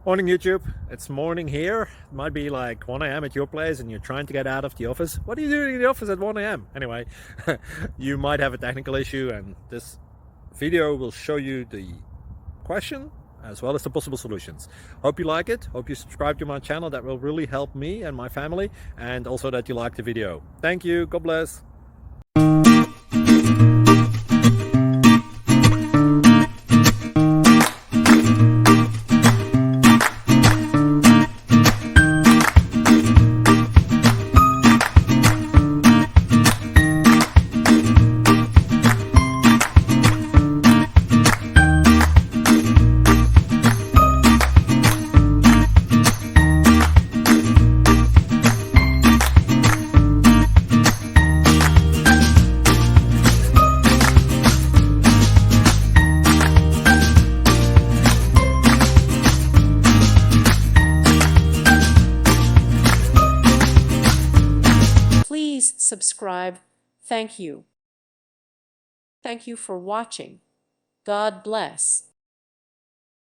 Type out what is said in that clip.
Morning YouTube, it's morning here. It might be like 1 a.m. at your place and you're trying to get out of the office. What are you doing in the office at 1 a.m? Anyway, you might have a technical issue and this video will show you the question as well as the possible solutions. Hope you like it, hope you subscribe to my channel. That will really help me and my family, and also that you like the video. Thank you, God bless. Please subscribe. Thank you. Thank you for watching. God bless.